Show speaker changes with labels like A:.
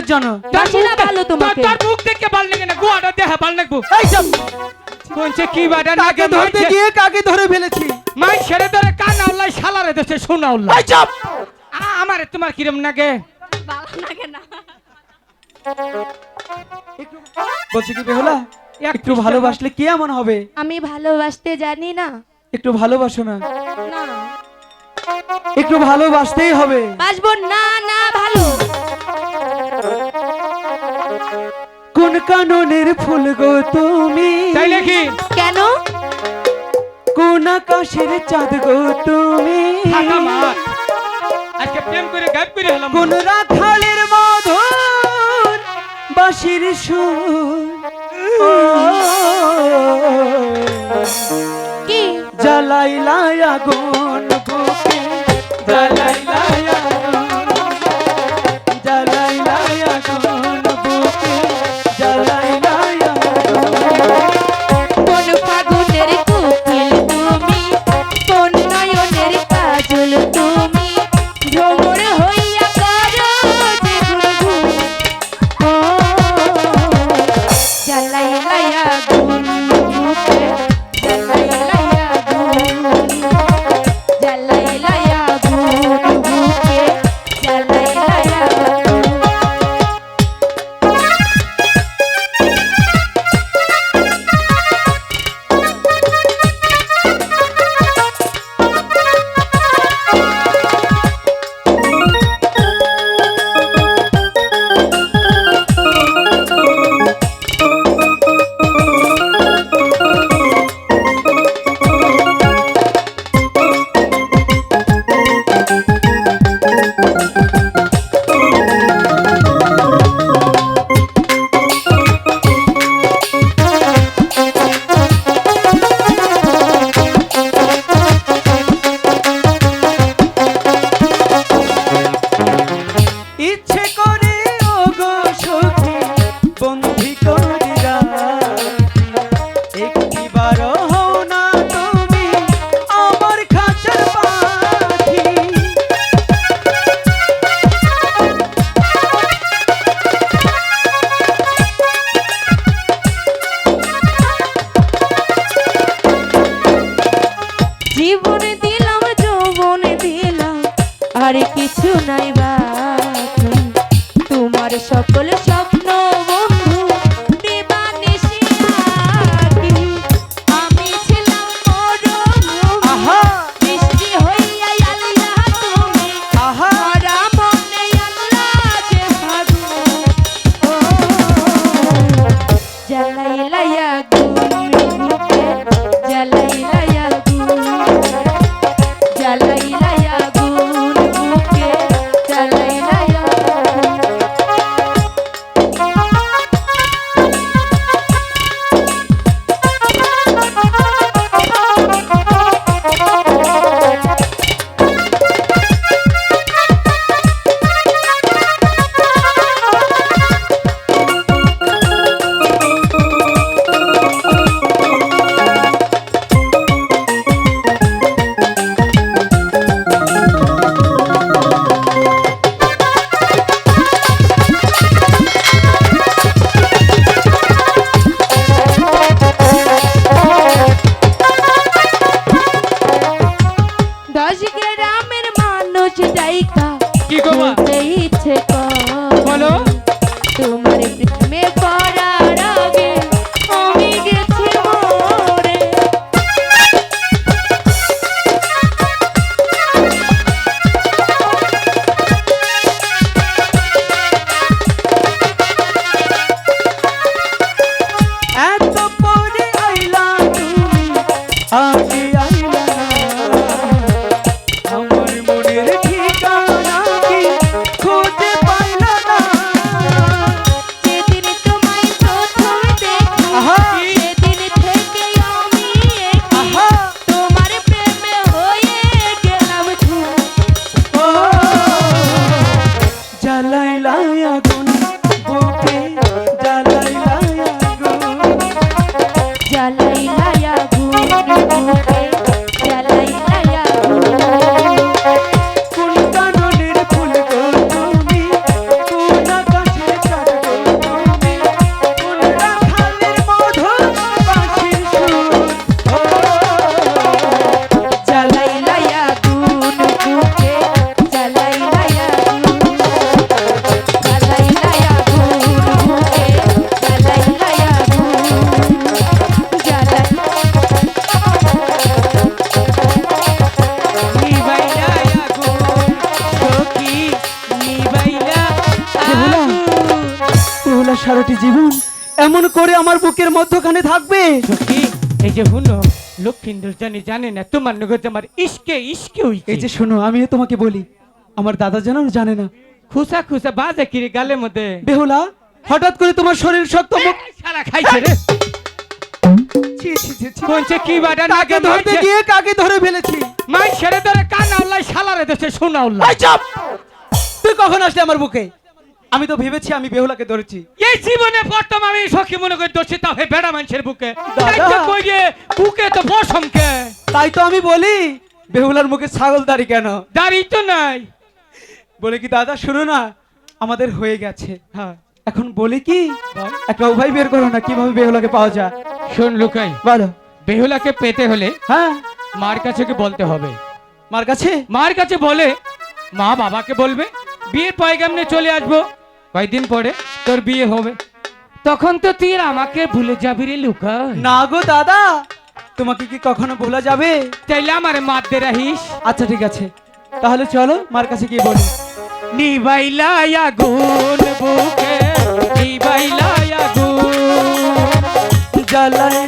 A: কিসের জন্য?
B: বাসি না ভালো তোমাকে।
C: তোর মুখ দেখে ভালো লাগে না, গোয়াটা দেখে ভালো লাগবো।
A: এই সব
C: কোনছে কি বাটা
A: কাকে ধরতে গিয়ে কাকে ধরে ফেলেছি?
C: মাই ছেড়ে ধরে কানা উল্লাই শালারে দেশে শোনা উল্লাই।
A: এই সব
C: আমারে তোমার কিরম লাগে?
B: ভালো লাগে না।
A: বলছি কি বেহুলা, একটু ভালোবাসলে কি এমন হবে?
B: আমি ভালোবাসতে জানি না।
A: একটু ভালোবাসো না,
B: না
A: একটু ভালোবাসতেই হবে।
B: বাসবো না, না ভালো।
A: কোন কাননের ফুল গো তুমি?
C: তাই নাকি?
B: কেন?
A: কোন আকাশের চাঁদ গো তুমি?
C: থাকা মা আজকে প্রেম করে গায়েব করে হলাম।
A: কোন রাখালের মধুর বাঁশির সুর? ও
B: কি
A: জ্বালাইলাই আগুন বুকে, জ্বালাইলাই আগুন, জ্বালাইলাই আগুন বুকে, জ্বালাইলাই আগুন।
B: কোন ফাগুনের কোকিল তুমি, কোন নয়নের কাজল তুমি, ভ্রমর হইয়া করো যে গুনগুন। ও জ্বালাইলাই আগুন বুকে, জ্বালাইলাই আগুন, জ্বালাইলাই আগুন বুকে, জ্বালাইলাই আগুন।
A: ইচ্ছে করে ওগো সখী বন্দি করে রাখি, একটিবারও হও না তুমি আমার খাঁচার পাখি।
B: জীবন দিলাম, যৌবন দিলাম, আর কিছু নাই বাকি। তোমার সকল স্বপ্ন বন্ধু দিবানিশি আঁকি। আমি ছিলাম মরুভূমি,
A: আহা
B: বৃষ্টি হইয়া আল্লাহ তুমি,
A: আহা
B: মরা মনে আল্লাহ যে ফাগুন। ও জ্বালাইলাই আগুন বুকে, জ্বালাইলাই আগুন, জ্বালাইলাই আগুন বুকে, জ্বালাইলাই আগুন।
A: বেহুলা সারাটি জীবন এমন করে আমার বুকের মধ্যখানে থাকবে?
C: সখী এই যে হুনো লক্ষিন্দর জানে না তোমার নগদ আমার ইস্কে
A: এই যে শোনো, আমিও তোমাকে বলি, আমার দাদা যেন জানে না।
C: খুসা খুসা বাজে কিরে গালের মধ্যে
A: বেহুলা, হঠাৎ করে তোমার শরীর শক্ত মুখ
C: সারা খাইছে রে
A: ছি, ছি, ছি, ছি।
C: কোনছে কি বাটা
A: কাকে
C: নাকে
A: ধরতে গিয়ে কাকে ধরে ফেলেছি?
C: মাই ছেড়ে ধরে কানা উল্লাই শালারে দেশে শোনা উল্লাই
A: এই চুপ! তুই কখন আসলে আমার বুকে? আমি তো ভেবেছি আমি বেহুলাকে ধরেছি।
C: এই জীবনে প্রথম আমি সখী মনে করি দোষী তা হে বেড়া মানুষের বুকে
A: দাদা।
C: তাই তো কই রে বুকে তো বসমকে
A: তাই তো আমি বলি, বেহুলার মুখে ছাগল দাড়ি কেন?
C: দাড়ি তো নাই
A: বলে কি দাদা শোনো না, আমাদের হয়ে গেছে।
C: হ্যাঁ
A: এখন বলি কি,
C: বল।
A: একটা উপায় বের করো না, কিভাবে বেহুলাকে পাওয়া যায়।
C: শোন লুকাই
A: বলো।
C: বেহুলাকে পেতে হলে
A: হ্যাঁ,
C: মার কাছে কি বলতে হবে
A: মার কাছে?
C: মার কাছে বলে মা বাবাকে বলবে বিয়ের পয়গাম নিয়ে চলে আসবো, কয়েকদিন পরে তোর বিয়ে হবে, তখন তো তুই আর আমাকে ভুলে যাবি রে লুকাই।
A: না গো দাদা, তোমাকে কি কখনো ভোলা যাবে?
C: চাইলে আমার মারতে রাহিস
A: আচ্ছা ঠিক আছে, তাহলে চলো মার কাছে গিয়ে বলি।
C: নিবাইলা আগুন বুকে নিবাইলা আগুন
A: জ্বালায়